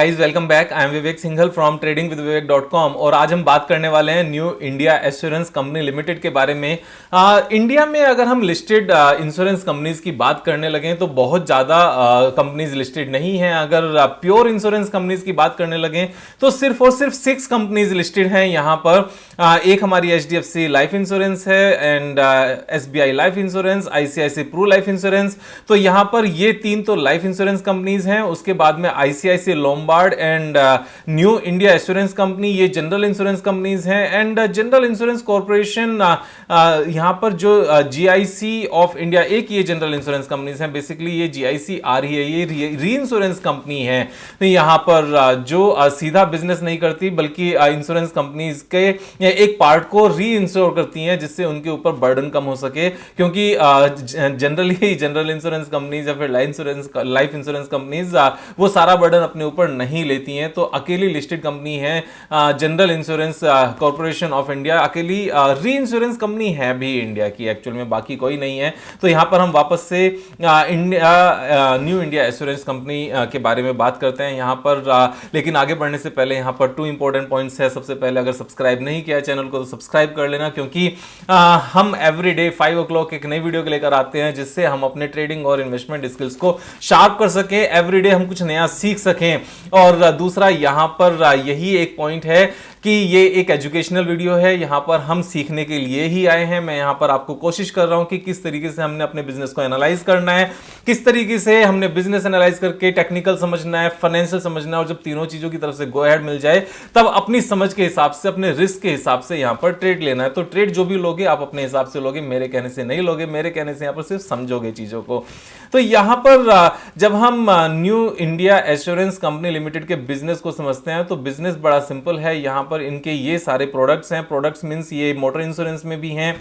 Guys welcome back. I am Vivek Singhal from tradingwithvivek.com और आज हम बात करने वाले हैं new India assurance company limited के बारे में। इंडिया में अगर हम लिस्टेड इंश्योरेंस कंपनीज की बात करने लगे तो बहुत ज़्यादा कंपनीज लिस्टेड नहीं है। अगर प्योर इंश्योरेंस कंपनीज की बात करने लगे तो सिर्फ और सिर्फ 6 कंपनीज लिस्टेड हैं यहाँ पर। एक हमारी HDFC लाइफ इंश्योरेंस है and SBI life insurance, ICICI Pru life insurance. तो यहाँ पर ये 3 तो लाइफ इंश्योरेंस कंपनीज हैं। उसके बाद में ICICI Lombard and new India assurance company, ये जनरल इंश्योरेंस कंपनीज हैं। एंड जनरल इंश्योरेंस कॉर्पोरेशन यहाँ पर जो GIC ऑफ इंडिया, एक ये जनरल इंश्योरेंस कंपनीज हैं। बेसिकली ये GIC आ रही है, ये री इंश्योरेंस कंपनी है। तो यहाँ पर जो सीधा बिजनेस नहीं करती बल्कि इंश्योरेंस कंपनीज के एक पार्ट को री इंश्योर करती हैं जिससे उनके ऊपर बर्डन कम हो सके, क्योंकि जनरली जनरल इंश्योरेंस कंपनीज या फिर लाइफ इंश्योरेंस कंपनीज वो सारा बर्डन अपने ऊपर नहीं लेती हैं। तो अकेली लिस्टेड कंपनी है general insurance corporation of India, अकेली री इंश्योरेंस कंपनी है भी इंडिया की, एक्चुअल में बाकी कोई नहीं है। तो यहां पर हम वापस से न्यू इंडिया एश्योरेंस कंपनी के बारे में बात करते हैं यहां पर। लेकिन आगे बढ़ने से पहले यहां पर 2 इंपॉर्टेंट पॉइंट्स है। सबसे पहले अगर सब्सक्राइब नहीं किया चैनल को तो सब्सक्राइब कर लेना, क्योंकि हम एवरीडे 5 o'clock एक नई वीडियो लेकर आते हैं जिससे हम अपने ट्रेडिंग और इन्वेस्टमेंट स्किल्स को शार्प कर सके, एवरीडे हम कुछ नया सीख सकें। और दूसरा यहां पर यही एक पॉइंट है कि ये एक एजुकेशनल वीडियो है, यहां पर हम सीखने के लिए ही आए हैं। मैं यहां पर आपको कोशिश कर रहा हूं कि किस तरीके से हमने अपने बिजनेस को एनालाइज करना है, किस तरीके से हमने बिजनेस एनालाइज करके टेक्निकल समझना है, फाइनेंशियल समझना है, और जब तीनों चीजों की तरफ से गो अहेड मिल जाए तब अपनी समझ के हिसाब से, अपने रिस्क के हिसाब से यहां पर ट्रेड लेना है। तो ट्रेड जो भी लोगे आप अपने हिसाब से लोगे, मेरे कहने से नहीं लोगे, मेरे कहने से यहां पर सिर्फ समझोगे चीजों को। तो यहां पर जब हम new India assurance company limited के बिजनेस को समझते हैं तो बिजनेस बड़ा सिंपल है। यहां पर इनके ये सारे प्रोडक्ट्स हैं। प्रोडक्ट्स मींस ये मोटर इंश्योरेंस में भी हैं,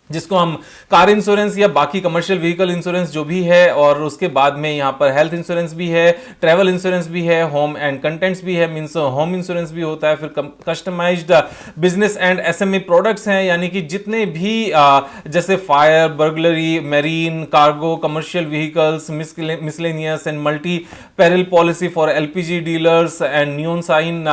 जिसको हम कार इंश्योरेंस या बाकी कमर्शियल व्हीकल इंश्योरेंस जो भी है, और उसके बाद में यहाँ पर हेल्थ इंश्योरेंस भी है, ट्रैवल इंश्योरेंस भी है, होम एंड कंटेंट्स भी है, मींस होम इंश्योरेंस भी होता है। फिर customised business and SME products हैं, यानी कि जितने भी जैसे fire, burglary, marine, cargo, commercial vehicles, miscellaneous and multi peril policy for LPG dealers and neon sign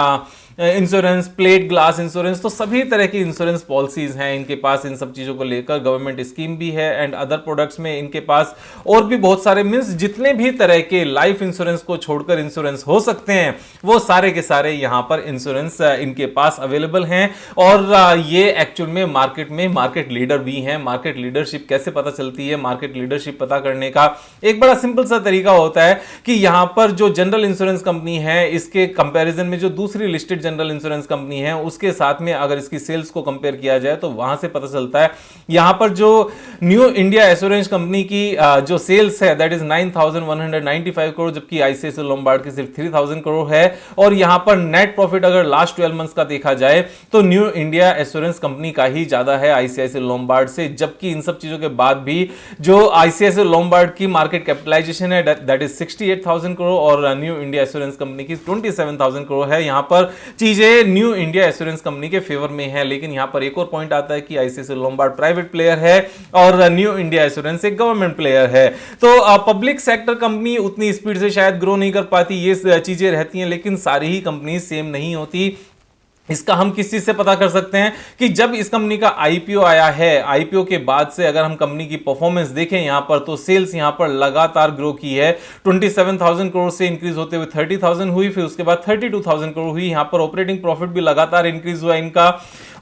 insurance, plate glass insurance. तो सभी तरह की इंश्योरेंस पॉलिसीज हैं इनके पास। इन सब चीजों को लेकर गवर्नमेंट स्कीम भी है एंड अदर प्रोडक्ट्स में इनके पास और भी बहुत सारे, मींस जितने भी तरह के लाइफ इंश्योरेंस को छोड़कर इंश्योरेंस हो सकते हैं वो सारे के सारे यहां पर इंश्योरेंस इनके पास अवेलेबल हैं। और ये एक्चुअल में मार्केट लीडर भी हैं। मार्केट लीडरशिप कैसे पता चलती है? मार्केट लीडरशिप पता करने का एक बड़ा सिंपल सा तरीका होता है कि यहां पर जो जनरल इंश्योरेंस कंपनी है इसके कंपैरिजन में जो दूसरी लिस्टेड जनरल इंश्योरेंस कंपनी है उसके साथ में अगर इसकी सेल्स को कंपेयर किया जाए तो वहां से पता चलता है। यहां पर जो न्यू इंडिया एश्योरेंस कंपनी की जो सेल्स है दैट इज 9,195 करोड़, जबकि ICICI लोम्बार्ड की सिर्फ 3,000 करोड़ है। और यहां पर नेट प्रॉफिट अगर लास्ट 12 मंथ्स का देखा जाए तो न्यू इंडिया एश्योरेंस कंपनी का ही ज्यादा है ICICI लोम्बार्ड से। जबकि इन सब चीजों के बाद भी जो ICICI लोम्बार्ड की मार्केट कैपिटलाइजेशन है दैट इज 68,000 करोड़ और न्यू इंडिया एश्योरेंस कंपनी की 27,000 करोड़ है। यहां पर चीजें न्यू इंडिया एश्योरेंस कंपनी के फेवर में है। लेकिन यहां पर एक और पॉइंट आता है कि ICICI लोम्बार्ड प्राइवेट प्लेयर है और न्यू इंडिया एश्योरेंस एक गवर्नमेंट प्लेयर है। तो पब्लिक सेक्टर कंपनी उतनी स्पीड से शायद ग्रो नहीं कर पाती, ये चीजें रहती हैं। लेकिन सारी ही कंपनी सेम नहीं होती। इसका हम किस चीज से पता कर सकते हैं कि जब इस कंपनी का IPO आया है, IPO के बाद से अगर हम कंपनी की परफॉर्मेंस देखें यहां पर तो सेल्स यहां पर लगातार ग्रो की है। 27,000 करोड़ से इंक्रीज होते हुए 30,000 हुई, फिर उसके बाद 32,000 करोड़ हुई। यहां पर ऑपरेटिंग प्रॉफिट भी लगातार इंक्रीज हुआ। इनका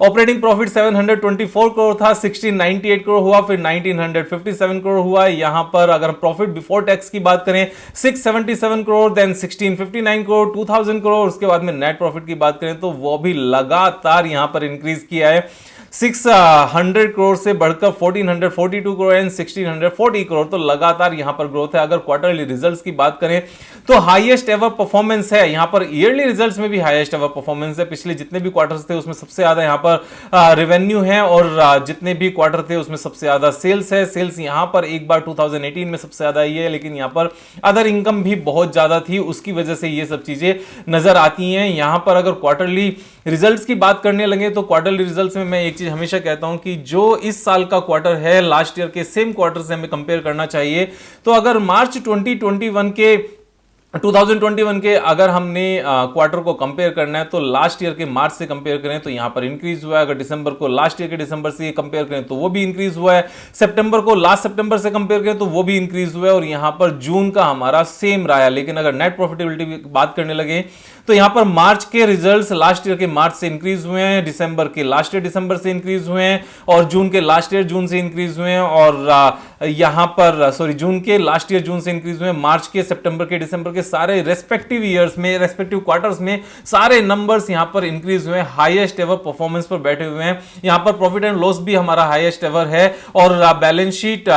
ऑपरेटिंग प्रॉफिट 724 करोड़ था, 1698 करोड़ हुआ, फिर 1957 करोड़ हुआ। यहां पर अगर प्रॉफिट बिफोर टैक्स की बात करें 677 करोड़, देन 1659 करोड़, 2000 करोड़। उसके बाद में नेट प्रॉफिट की बात करें तो वो भी लगातार यहां पर इंक्रीज किया है। 600 करोड़ से बढ़कर 1442 करोड़ एंड 1640 करोड़। तो लगातार यहां पर ग्रोथ है। अगर क्वार्टरली रिजल्ट्स की बात करें तो हाईएस्ट एवर परफॉर्मेंस है। यहां पर ईयरली रिजल्ट्स में भी हाईएस्ट एवर परफॉर्मेंस है। पिछले जितने भी क्वार्टर्स थे उसमें सबसे ज्यादा यहां पर रेवेन्यू है और जितने भी क्वार्टर थे उसमें सबसे ज्यादा सेल्स है। सेल्स यहां पर एक बार 2018 में सबसे ज्यादा आई है, लेकिन यहां पर अदर इनकम भी बहुत ज्यादा थी, उसकी वजह से ये सब चीजें नजर आती हैं। यहां पर अगर क्वार्टरली रिजल्ट्स की बात करने लगे तो क्वार्टरली रिजल्ट्स में मैं एक चीज हमेशा कहता हूं कि जो इस साल का क्वार्टर है लास्ट ईयर के सेम क्वार्टर से हमें कंपेयर करना चाहिए। तो अगर मार्च 2021 के 2021 के अगर हमने क्वार्टर को कंपेयर करना है तो लास्ट ईयर के मार्च से कंपेयर करें तो यहां पर इंक्रीज हुआ है। अगर दिसंबर को लास्ट ईयर के दिसंबर से कंपेयर करें तो वो भी इंक्रीज हुआ है। सितंबर को लास्ट सितंबर से कंपेयर करें तो वो भी इंक्रीज हुआ है। और यहां पर जून का हमारा सेम रहा है। लेकिन अगर नेट प्रॉफिटेबिलिटी की बात करने लगे तो यहां पर मार्च के रिजल्ट्स लास्ट ईयर के मार्च से इंक्रीज हुए हैं, दिसंबर के लास्ट ईयर दिसंबर से इंक्रीज हुए हैं, और जून के लास्ट ईयर जून से इंक्रीज हुए हैं। और यहां पर जून के लास्ट ईयर जून से इंक्रीज हुए हैं। मार्च के, सितंबर के, दिसंबर के सारे रेस्पेक्टिव ईयर्स में, रेस्पेक्टिव क्वार्टर्स में सारे नंबर्स यहां पर इंक्रीज हुए हैं। हाईएस्ट एवर परफॉर्मेंस पर बैठे हुए हैं। यहां पर प्रॉफिट एंड लॉस भी हमारा हाईएस्ट एवर है। और बैलेंस शीट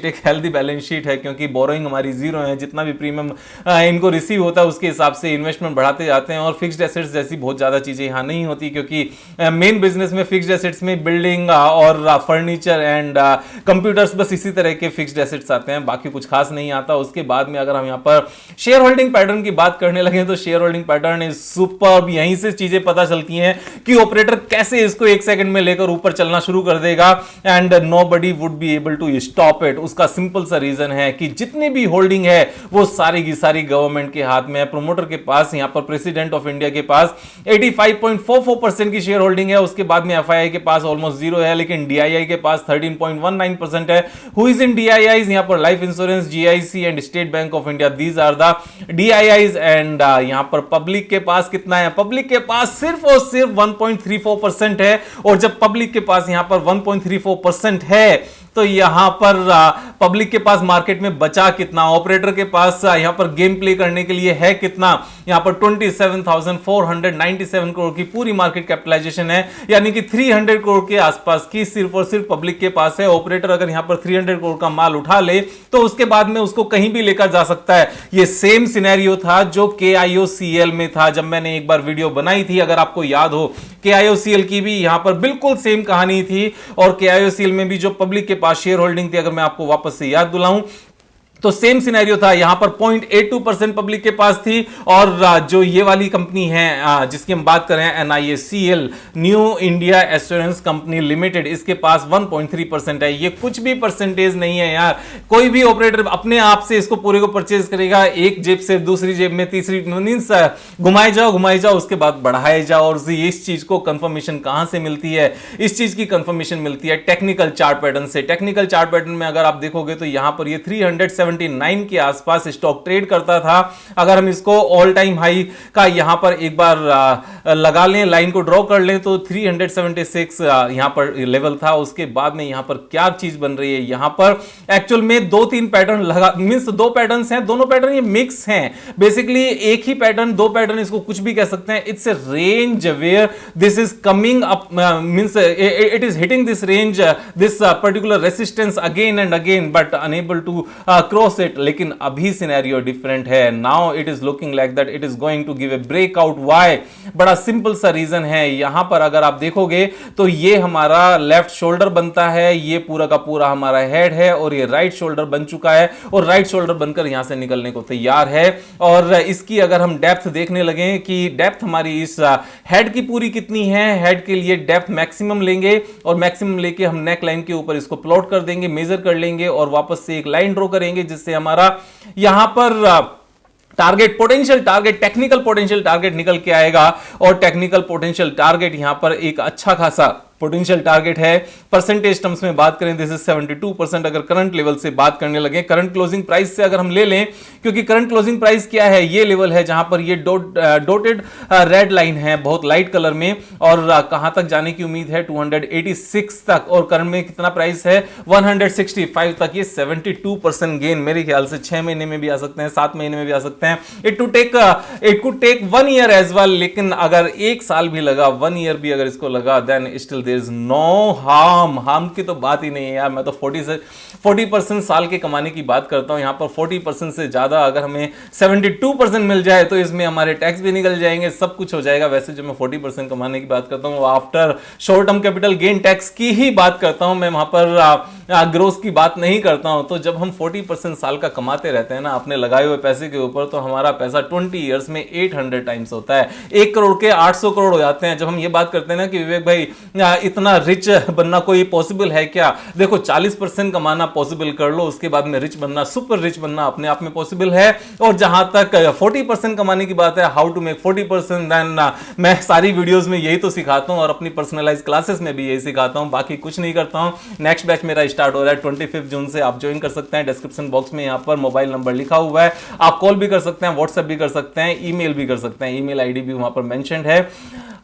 एक हेल्दी बैलेंस शीट है, क्योंकि बोरोइंग हमारी जीरो है। जितना भी प्रीमियम इनको रिसीव होता है उसके हिसाब से इन्वेस्टमेंट बढ़ाते जाते हैं। और फिक्स्ड एसेट्स जैसी बहुत ज्यादा चीजें यहां नहीं होती, क्योंकि मेन बिजनेस में फिक्स्ड एसेट्स में बिल्डिंग और फर्नीचर एंड कंप्यूटर्स, बस इसी तरह के फिक्स्ड एसेट्स आते हैं, बाकी कुछ खास नहीं आता। उसके बाद में अगर हम यहां पर शेयर होल्डिंग पैटर्न की बात करने लगे तो share holding pattern is superb. यहीं से चीजें पता चलती हैं कि ऑपरेटर कैसे इसको एक सेकंड में लेकर ऊपर चलना शुरू कर देगा and nobody would be able to stop it. उसका सिंपल सा रीजन है कि जितनी भी होल्डिंग है वो सारी की सारी गवर्नमेंट के हाथ में है। प्रोमोटर के पास, यहां पर प्रेसिडेंट ऑफ इंडिया के पास 85.44% की शेयर होल्डिंग है। उसके बाद में एफआईआई के पास ऑलमोस्ट जीरो है, लेकिन डीआईआई के पास 13.19% है। Who is in DIIs? यहां पर life insurance, GIC and State Bank of India, these are the DIIs. And यहां पर पब्लिक के पास कितना है? पब्लिक के पास सिर्फ और सिर्फ 1.34% है। और जब पब्लिक के पास यहां पर 1.34% है तो यहां पर पब्लिक के पास मार्केट में बचा कितना? ऑपरेटर के पास यहां पर गेम प्ले करने के लिए है कितना? यहां पर 27,497 करोड़ की पूरी मार्केट कैपिटलाइजेशन है, यानी कि 300 करोड़ के आसपास की सिर्फ और सिर्फ पब्लिक के पास है। ऑपरेटर अगर यहां पर 300 करोड़ का माल उठा ले तो उसके बाद में उसको कहीं भी लेकर जा सकता है। यह सेम सिनेरियो था जो KIOCL में था, जब मैंने एक बार वीडियो बनाई थी, अगर आपको याद हो। KIOCL की भी यहां पर बिल्कुल सेम कहानी थी। और KIOCL में भी जो पब्लिक के पास शेयर होल्डिंग थी, अगर मैं आपको वापस से याद दिलाऊं तो सेम सिनेरियो था। यहां पर 0.82% पब्लिक के पास थी। और जो ये वाली कंपनी है जिसकी हम बात कर रहे हैं, NIACL, new India assurance company limited, इसके पास 1.3% है। ये कुछ भी परसेंटेज नहीं है यार। कोई भी ऑपरेटर अपने आप से इसको पूरे को परचेज करेगा, एक जेब से दूसरी जेब में, तीसरी मींस घुमाए जाओ, उसके बाद बढ़ाए जाओ। और इस चीज को कंफर्मेशन कहां से मिलती है? इस चीज की कंफर्मेशन मिलती है टेक्निकल चार्ट पैटर्न से। टेक्निकल चार्ट पैटर्न में अगर आप देखोगे तो यहां पर ये 379 के आसपास स्टॉक ट्रेड करता था। अगर हम इसको ऑल टाइम हाई का यहां पर एक बार लगा लें, लाइन को ड्रॉ कर लें, तो 376 यहां पर लेवल था। उसके बाद में यहां पर क्या चीज बन रही है? यहां पर एक्चुअल में 2-3 पैटर्न लगा, मींस 2 पैटर्न्स हैं, दोनों पैटर्न ये मिक्स हैं। बेसिकली एक ही पैटर्न, 2 पैटर्न, इसको कुछ भी कह सकते हैं। It's a range where this is coming up, means it is hitting this range, this particular resistance again and again, but unable to cross it. लेकिन अभी सिनेरियो डिफरेंट है। Now it is looking like that it is going to give a breakout. Why? बड़ा simple सा reason है। यहां पर अगर आप देखोगे तो ये हमारा लेफ्ट शोल्डर बनता है, ये पूरा का पूरा हमारा हेड है, और ये राइट शोल्डर बन चुका है, और राइट शोल्डर बनकर यहां से निकलने को तैयार है। और इसकी अगर हम डेप्थ देखने लगे कि डेप्थ हमारी इस हेड की पूरी कितनी है, हेड के लिए डेप्थ मैक्सिमम लेंगे, और मैक्सिमम लेके हम नेक लाइन के ऊपर इसको प्लॉट कर देंगे, मेजर कर लेंगे, और वापस से एक लाइन ड्रॉ करेंगे, जिससे हमारा यहां पर target, potential target, technical potential target निकल के आएगा। और टेक्निकल पोटेंशियल टारगेट यहां पर एक अच्छा खासा पोटेंशियल टारगेट है। परसेंटेज टर्म्स में बात करें दिस इज 72%। अगर करंट लेवल से बात करने लगे, करंट क्लोजिंग प्राइस से अगर हम ले लें, क्योंकि करंट क्लोजिंग प्राइस क्या है? ये लेवल है जहां पर ये डॉटेड रेड लाइन है बहुत लाइट कलर में, और कहां तक जाने की उम्मीद है? 286 तक। और करंट में कितना प्राइस है? 165 तक। ये 72% गेन मेरे ख्याल से 6 महीने में भी आ सकते हैं, 7 महीने में भी आ सकते हैं। It could take 1 year as well. लेकिन अगर 1 साल भी लगा, 1 ईयर भी अगर इसको लगा, then still there is no harm की तो बात ही नहीं है यार। मैं तो 40% साल के कमाने की बात करता हूं। यहां पर 40% से ज्यादा अगर हमें 72% मिल जाए तो इसमें हमारे टैक्स भी निकल जाएंगे, सब कुछ हो जाएगा। वैसे जो मैं 40% कमाने की बात करता हूं, after short term capital gain tax की ही बात करता हूं, मैं वहां पर ग्रोथ की बात नहीं करता हूं। तो जब हम 40% साल का कमाते रहते हैं ना अपने लगाए हुए पैसे के ऊपर, तो हमारा पैसा 20 ईयर्स में 800 टाइम्स होता है। 1 करोड़ के 800 करोड़ हो जाते हैं। जब हम ये बात करते हैं ना कि विवेक भाई इतना रिच बनना कोई पॉसिबल है क्या? देखो 40% कमाना पॉसिबल कर लो, उसके बाद में रिच बनना, सुपर रिच बनना अपने आप में पॉसिबल है। और जहां तक 40% कमाने की बात है, हाउ टू मेक 40%, देन मैं सारी वीडियोस में यही तो सिखाता हूं और अपनी पर्सनलाइज क्लासेस में भी यही सिखाता हूं, बाकी कुछ नहीं करता हूं। नेक्स्ट बैच मेरा स्टार्ट हो रहा है 25 जून से, आप ज्वाइन कर सकते हैं। डिस्क्रिप्शन बॉक्स में यहां पर मोबाइल नंबर लिखा हुआ है, आप कॉल भी कर सकते हैं, व्हाट्सएप भी कर सकते हैं, ईमेल भी कर सकते हैं, ईमेल आईडी भी वहां पर मेंशन्ड है।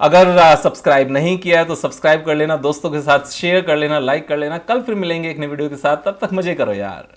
अगर सब्सक्राइब नहीं किया है तो सब्सक्राइब कर लेना, दोस्तों के साथ शेयर कर लेना, लाइक कर लेना। कल फिर मिलेंगे एक नई वीडियो के साथ, तब तक मजे करो यार।